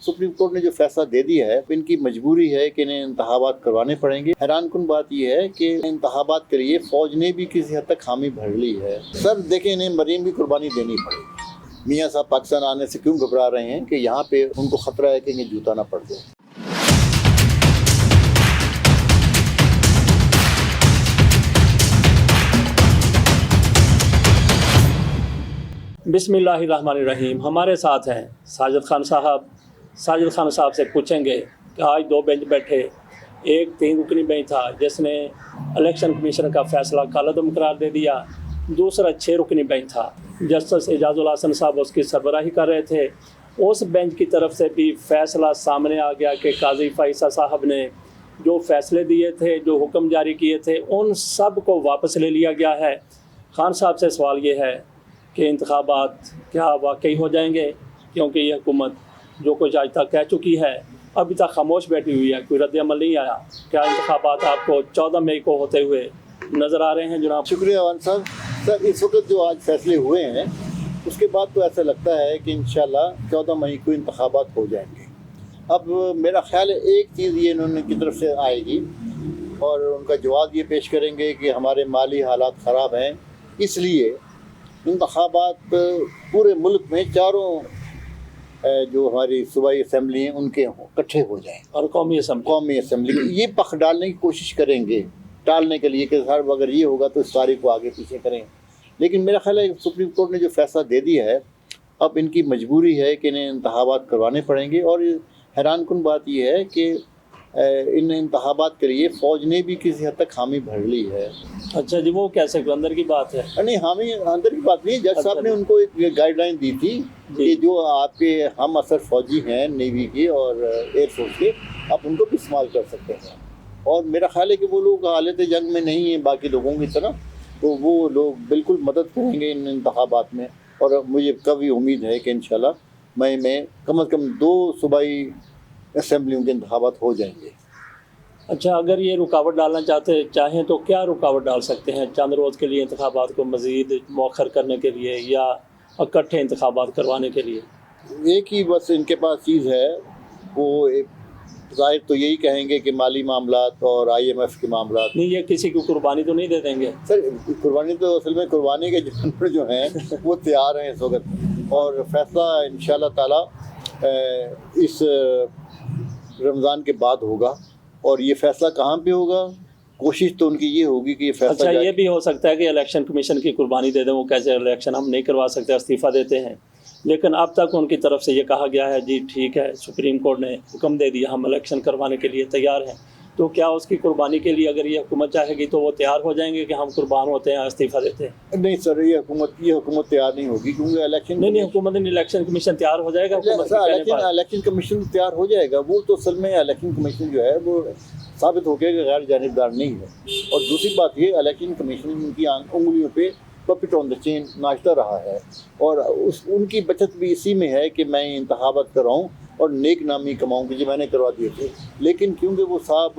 Supreme court ने जो फैसला दे दिया है, इनकी मजबूरी है कि इन्हें इंतखाबात करवाने पड़ेंगे। हैरानकुन बात यह है कि इंतखाबात के लिए फौज ने भी किसी हद तक हामी भर ली है। सर देखें, इन्हें मरीम की कुर्बानी देनी पड़ेगी। मियाँ साहब पाकिस्तान आने से क्यों घबरा रहे हैं कि यहाँ पे उनको खतरा है कि इन्हें जूता ना पड़ जाए। बिस्मिल्लाहिर्रहमानिर्रहीम। हमारे साथ हैं साजिद खान साहब। साजिद खान साहब से पूछेंगे कि आज दो बेंच बैठे, एक 3 रुकनी बेंच था जिसने इलेक्शन कमीशन का फैसला कालअदम करार दे दिया, दूसरा 6 रुकनी बेंच था। जस्टिस एजाजुल हसन साहब उसकी सरबराही कर रहे थे। उस बेंच की तरफ से भी फैसला सामने आ गया कि काजी फ़ाइसा साहब ने जो फैसले दिए थे, जो हुक्म जारी किए थे, उन सब को वापस ले लिया गया है। खान साहब से सवाल ये है कि इंतखाबात क्या वाकई हो जाएंगे, क्योंकि ये हुकूमत जो कुछ आज तक कह चुकी है अभी तक खामोश बैठी हुई है, कोई रद्द-ए-अमल नहीं आया। क्या इंतखाबात आपको 14 मई को होते हुए नज़र आ रहे हैं जनाब? शुक्रिया अवान साहब। सर इस वक्त जो आज फैसले हुए हैं उसके बाद तो ऐसा लगता है कि इंशाल्लाह 14 मई को इंतखाबात हो जाएंगे। अब मेरा ख्याल है एक चीज़ ये इन्होंने की तरफ से आएगी और उनका जवाब ये पेश करेंगे कि हमारे माली हालात ख़राब हैं, इसलिए इंतखाबात पूरे मुल्क में चारों जो हमारी सूबाई असम्बली हैं उनके इकट्ठे हो जाएं और कौमी असम्बली ये पख डालने की कोशिश करेंगे टालने के लिए कि सर अगर ये होगा तो इस तारीख को आगे पीछे करें। लेकिन मेरा ख्याल है सुप्रीम कोर्ट ने जो फैसला दे दिया है, अब इनकी मजबूरी है कि इन्हें इंतखाबात करवाने पड़ेंगे। और हैरानकुन बात यह है कि इन इंतखाबात के लिए फ़ौज ने भी किसी हद तक हामी भर ली है। अच्छा जी, वो कैसे अंदर की बात है? नहीं, हामी अंदर की बात नहीं। जज साहब ने उनको एक गाइडलाइन दी थी कि जो आपके हम असर फ़ौजी हैं नेवी के और एयरफोर्स के, आप उनको भी इस्तेमाल कर सकते हैं। और मेरा ख्याल है कि वो लोग हालत जंग में नहीं हैं बाकी लोगों की तरह, तो वो लोग बिल्कुल मदद करेंगे इन इंतखाबात में। और मुझे कभी उम्मीद है कि इंशाल्लाह मई में कम से कम 2 सूबाई असम्बलियों के इंतखाबात हो जाएंगे। अच्छा, अगर ये रुकावट डालना चाहें तो क्या रुकावट डाल सकते हैं चंद रोज़ के लिए इंतखाबात को मज़ीद मौखर करने के लिए या इकट्ठे इंतखाबात करवाने के लिए? एक ही बस इनके पास चीज़ है, वो ज़ाहिर तो यही कहेंगे कि माली मामलात और IMF के मामलात। नहीं, ये किसी को कुर्बानी तो नहीं दे देंगे? सर कुर्बानी तो असल में कुर्बानी के जानवर जो हैं वो तैयार हैं इस वक्त। और फैसला इंशाल्लाह ताला इस रमज़ान के बाद होगा। और ये फैसला कहाँ पे होगा? कोशिश तो उनकी ये होगी कि ये फैसला। अच्छा, ये भी हो सकता है कि इलेक्शन कमीशन की कुर्बानी दे दें। वो कैसे इलेक्शन हम नहीं करवा सकते, इस्तीफ़ा देते हैं। लेकिन अब तक उनकी तरफ से ये कहा गया है जी ठीक है, सुप्रीम कोर्ट ने हुक्म दे दिया, हम इलेक्शन करवाने के लिए तैयार हैं। तो क्या उसकी कुर्बानी के लिए अगर ये हुकूमत चाहेगी तो वो तैयार हो जाएंगे कि हम कुर्बान होते हैं, इस्तीफ़ा देते हैं? नहीं सर, ये हुकूमत तैयार नहीं होगी, क्योंकि इलेक्शन नहीं हुकूमत नहीं, इलेक्शन कमीशन तैयार हो जाएगा। इलेक्शन कमीशन तैयार हो जाएगा। वो तो असल में इलेक्शन कमीशन जो है वो साबित हो गया कि गैर जानिबदार नहीं है। और दूसरी बात ये, इलेक्शन कमीशन उनकी उंगलियों पे पपिट ऑन द चेन नाचता रहा है और उनकी बचत भी इसी में है कि मैं इंतखाबात कराऊँ और नेक नामी कमाऊँ, जो मैंने करवा दिए थे। लेकिन क्योंकि वो साहब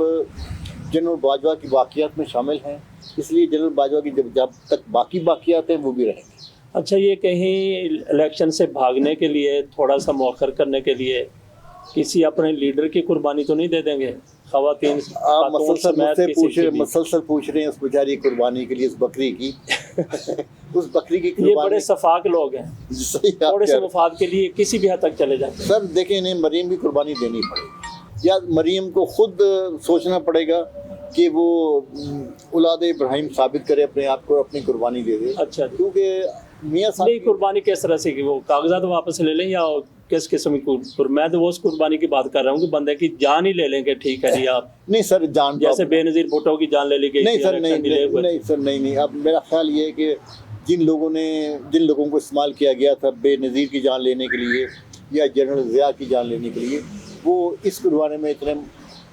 जनरल बाजवा की बाकियात में शामिल हैं, इसलिए जनरल बाजवा की जब तक बाकी बाकियात हैं वो भी रहेंगे। अच्छा, ये कहीं इलेक्शन से भागने के लिए, थोड़ा सा मौखर करने के लिए किसी अपने लीडर की कुर्बानी तो नहीं दे देंगे? ख़वातीन आप मुसलसल पूछ रहे हैं उस बेचारी कुर्बानी के लिए, उस बकरी की उस बकरी की ये बड़े सफाक लोग हैं, थोड़े से मफाद के लिए किसी भी हद तक चले जाते हैं। सर देखें, इन्हें मरीम की कुर्बानी देनी पड़ेगी, या मरीम को खुद सोचना पड़ेगा कि वो औलाद इब्राहिम साबित करे अपने आप को, अपनी कुर्बानी दे दे। अच्छा, क्योंकि मियाँ साहब नहीं, कुर्बानी किस तरह से कि वो कागजात वापस ले लें या किस किस्म की? मैं तो वो उस कुर्बानी की बात कर रहा हूँ कि बंदे की जान ही ले लेंगे। ठीक है जी, आप नहीं सर, जान जैसे बेनज़ीर भुट्टो की जान ले ली गई। नहीं सर, नहीं। अब मेरा ख्याल ये है कि जिन लोगों को इस्तेमाल किया गया था बेनज़ीर की जान लेने के लिए या जनरल ज़िया की जान लेने के लिए, वो इस कुर्बानी में इतने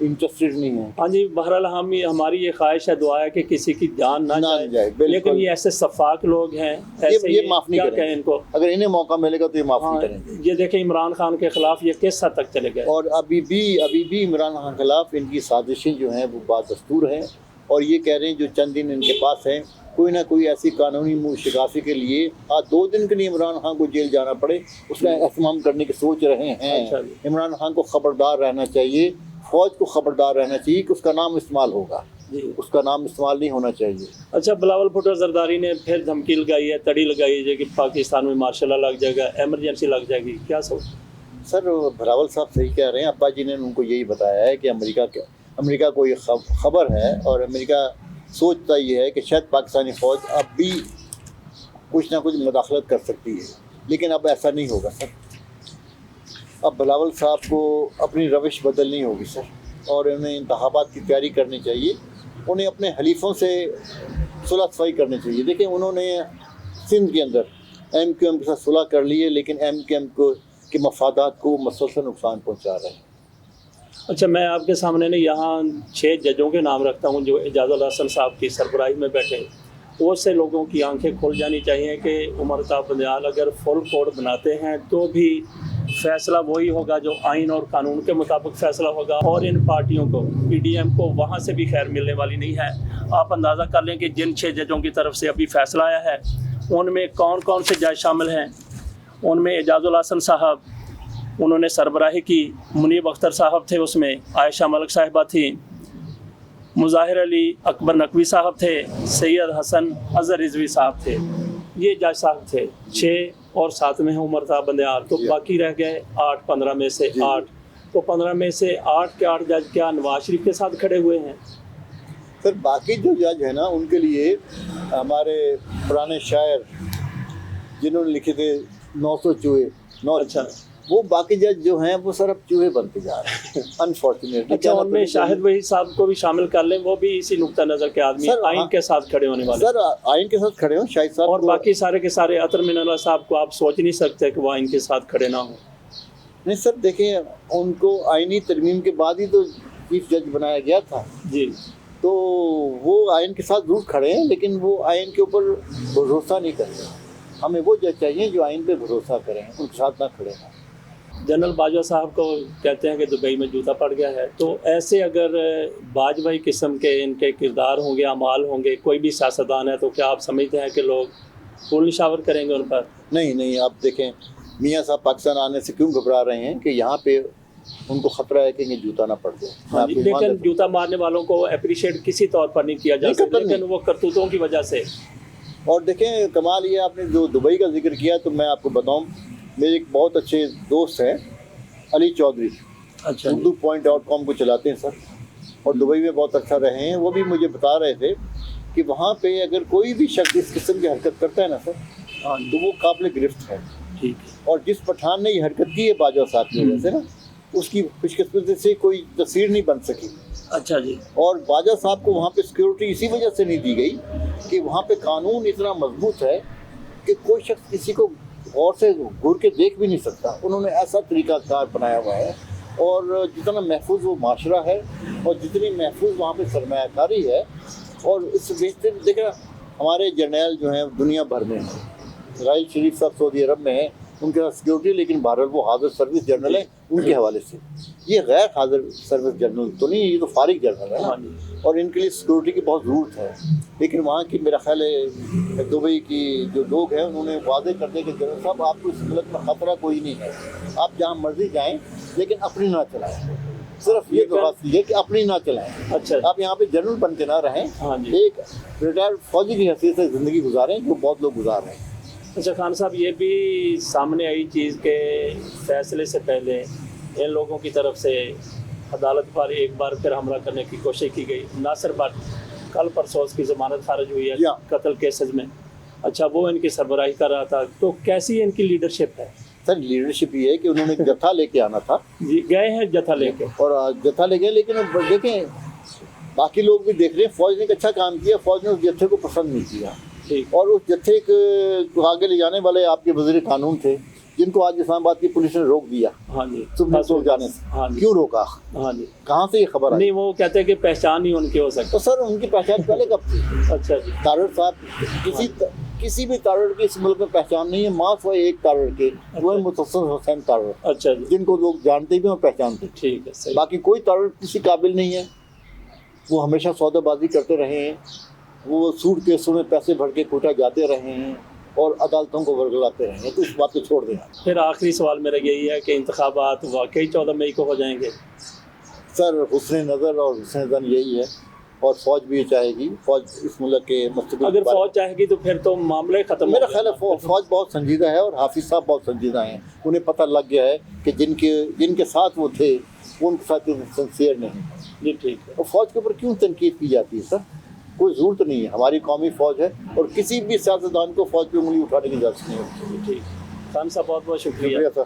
इंटरेस्टेड नहीं है। हाँ जी, बहरहाल हमारी ये ख्वाहिश है, दुआ है कि किसी की जान ना जाए। लेकिन ये ऐसे सफाक लोग हैं, ये माफ़ नहीं करेंगे इनको। अगर इन्हें मौका मिलेगा तो ये माफ़ नहीं करेंगे। ये देखें, इमरान खान के खिलाफ ये किस हद तक चले गए। और अभी भी इमरान खान के खिलाफ इनकी साजिशें जो हैं वो बादस्तूर हैं और ये कह रहे हैं जो चंद दिन इनके पास हैं, कोई ना कोई ऐसी कानूनी मुँह शिकासी के लिए आज 2 दिन के लिए इमरान खान को जेल जाना पड़े उसका एहतमाम करने की सोच रहे अच्छा हैं। जी। इमरान खान को खबरदार रहना चाहिए, फ़ौज को खबरदार रहना चाहिए कि उसका नाम इस्तेमाल होगा, जी। उसका नाम इस्तेमाल नहीं होना चाहिए। अच्छा, बिलावल भुट्टो जरदारी ने फिर धमकी लगाई है, तड़ी लगाई है कि पाकिस्तान में मार्शल लॉ लग जाएगा, एमरजेंसी लग जाएगी, क्या सोच? सर बिलावल साहब सही कह रहे हैं, अब्बा जी ने उनको यही बताया है कि अमेरिका को ये खबर है और अमेरिका सोचता ये है कि शायद पाकिस्तानी फ़ौज अब भी कुछ ना कुछ मुदाखलत कर सकती है, लेकिन अब ऐसा नहीं होगा सर। अब बिलावल साहब को अपनी रविश बदलनी होगी सर, और उन्हें इंतखाबात की तैयारी करनी चाहिए, उन्हें अपने हलीफों से सुलह सफाई करनी चाहिए। देखिए उन्होंने सिंध के अंदर MQM के साथ सुलह कर ली है, लेकिन MQM के मफादात को मसलसल नुकसान पहुँचा रहे हैं। अच्छा, मैं आपके सामने ने यहाँ 6 जजों के नाम रखता हूँ जो एजाजुल हसन साहब की सरबराही में बैठे। बहुत से लोगों की आंखें खुल जानी चाहिए कि उमर ता बंदियाल अगर फुल कोड बनाते हैं तो भी फैसला वही होगा जो आइन और कानून के मुताबिक फैसला होगा, और इन पार्टियों को PDM को वहाँ से भी खैर मिलने वाली नहीं है। आप अंदाज़ा कर लें कि जिन 6 जजों की तरफ से अभी फैसला आया है उनमें कौन कौन से जज शामिल हैं। उनमें एजाजुल हसन साहब, उन्होंने सरबराही की, मुनीब अख्तर साहब थे, उसमें आयशा मलिक साहिबा थी, मुज़ाहिर अली अकबर नकवी साहब थे, सैयद हसन अज़हर रिजवी साहब थे। ये जज साहब थे 6, और 7 में है उमर ता बंदियाल, तो बाकी रह गए 8, 15 में से 8। तो 15 में से 8 के 8 जज क्या नवाज शरीफ के साथ खड़े हुए हैं? सर बाकी जो जज है ना, उनके लिए हमारे पुराने शायर जिन्होंने लिखे थे 900 चूहे, अच्छा, वो बाकी जज जो हैं वो सर अब चूहे बनते जा रहे हैं अनफॉर्चुनेटली। अच्छा, उनमें शाहिद वही साहब को भी शामिल कर लें, वो भी इसी नुक्ता नज़र के आदमी सर, आइन के साथ खड़े होने वाले। सर आइन के साथ खड़े हों शाहिद साहब, और बाकी सारे के सारे अतर मिनल्ला साहब को आप सोच नहीं सकते कि वो आइन के साथ खड़े ना हो। नहीं सर, देखें उनको आइनी तरमीम के बाद ही तो चीफ जज बनाया गया था जी, तो वो आइन के साथ जरूर खड़े हैं, लेकिन वो आइन के ऊपर भरोसा नहीं करते। हमें वो जज चाहिए जो आइन पे भरोसा करें, उनके साथ ना खड़े हों। जनरल बाजवा साहब को कहते हैं कि दुबई में जूता पड़ गया है, तो ऐसे अगर बाजवाई किस्म के इनके किरदार होंगे, अमाल होंगे, कोई भी सियासतदान है, तो क्या आप समझते हैं कि लोग फूल निशावर करेंगे उन पर? नहीं, आप देखें मियाँ साहब पाकिस्तान आने से क्यों घबरा रहे हैं कि यहाँ पे उनको खतरा है कि इन्हें जूता ना पड़ हाँ जी, जाए। लेकिन जूता मारने वालों को अप्रिशिएट किसी तौर पर नहीं किया जा सकता, लेकिन वो करतूतों की वजह से। और देखें कमाल ये आपने जो दुबई का जिक्र किया, तो मैं आपको बताऊं, मेरे एक बहुत अच्छे दोस्त हैं अली चौधरी, अच्छा, urdu.com को चलाते हैं सर, और दुबई में बहुत अच्छा रहे हैं। वो भी मुझे बता रहे थे कि वहाँ पे अगर कोई भी शख्स इस किस्म की हरकत करता है ना सर, हाँ तो वो काबिल गिरफ्त है। ठीक है। और जिस पठान ने ये हरकत की है बाजवा साहब की वजह से ना, उसकी खुशकिस्मती से कोई तस्वीर नहीं बन सकी। अच्छा जी। और बाजवा साहब को वहाँ पे सिक्योरिटी इसी वजह से नहीं दी गई कि वहाँ पे कानून इतना मजबूत है कि कोई शख्स किसी को गौर से घूर के देख भी नहीं सकता। उन्होंने ऐसा तरीक़ाकार बनाया हुआ है, और जितना महफूज वो माशरा है और जितनी महफूज वहाँ पे सरमायाकारी है, और इस बेहतर देखा हमारे जर्नल जो हैं दुनिया भर में हैं, राइल शरीफ साहब सऊदी अरब में हैं, उनके साथ सिक्योरिटी, लेकिन भारत वो हाजिर सर्विस जर्नल है उनके हवाले से। ये गैर हाजिर सर्विस जर्नल तो नहीं, ये तो फारिग जर्नल है ना, और इनके लिए सिक्योरिटी की बहुत ज़रूरत है। लेकिन वहाँ की मेरा ख्याल है दुबई की जो लोग हैं उन्होंने वादे कर दिया कि जनरल साहब आपको इस मुल्क में ख़तरा कोई नहीं है, आप जहाँ मर्जी जाएँ लेकिन अपनी ना चलाएँ। सिर्फ ये तो बात है कि अपनी ना चलाएं। अच्छा, आप यहाँ पे जनरल बन के ना रहें, हाँ जी, एक रिटायर्ड फौजी की हैसियत से ज़िंदगी गुजारें, जो बहुत लोग गुजार रहे हैं। अच्छा खान साहब, ये भी सामने आई चीज़ के फैसले से पहले इन लोगों की तरफ से अदालत पर एक बार फिर हमला करने की कोशिश की गई। नासिर भट्ट कल परसों उसकी ज़मानत खारिज हुई है कत्ल केसेस में। अच्छा, वो इनकी सरबराही कर रहा था, तो कैसी इनकी लीडरशिप है? सर लीडरशिप ये है कि उन्होंने जत्था लेके आना था जी, गए हैं जत्था लेके, और जत्था ले गए, लेकिन अब देखें बाकी लोग भी देख रहे हैं, फ़ौज ने एक अच्छा काम किया, फ़ौज ने उस जत्थे को पसंद नहीं किया। ठीक। और उस जत्थे को आगे ले जाने वाले आपके वज़ीर कानून थे, जिनको आज इस्लामाबाद की पुलिस ने रोक दिया। हाँ जी, सुप्रीम कोर्ट जाने से। हाँ जी, क्यों रोका? हाँ जी, कहाँ से ये खबर आई? नहीं, वो कहते हैं कि पहचान ही उनकी हो सकती। तो सर उनकी पहचान पहले कब थी? अच्छा जी, तारड़ साहब किसी भी तारड़ की इस मुल्क में पहचान नहीं है, माफ हुआ एक तारड़ के, वो है मुतस्सिम हुसैन तारड़। अच्छा जी, जिनको लोग जानते भी और पहचानते, ठीक है, सही। बाकी कोई तारड़ किसी काबिल नहीं है। वो हमेशा सौदेबाजी करते रहे हैं, वो सूट केसों में पैसे भर के कोटा जाते रहे हैं और अदालतों को वर्गलाते रहे हैं। तो इस बात को छोड़ दें। फिर आखिरी सवाल मेरा यही है कि इंतखाबात वाकई 14 मई को हो जाएंगे? सर हुस्न नज़र और हुस्न ज़न यही है, और फौज भी ये चाहेगी। फौज इस मुल्क के मुस्तक़बिल अगर फौज चाहेगी तो फिर तो मामले ख़त्म। मेरा ख्याल है फौज बहुत संजीदा है और हाफिज़ साहब बहुत संजीदा हैं। उन्हें पता लग गया है कि जिनके साथ वो थे वो उनके साथ सिंसियर नहीं है। जी ठीक है। और फौज के ऊपर क्यों तनकीद की जाती है सर? कोई ज़रूरत नहीं है। हमारी कौमी फौज है और किसी भी सियासतदान को फौज पे उंगली उठाने की इजाज़त नहीं होती। ठीक। खान साहब बहुत बहुत शुक्रिया। शुक्रिया सर।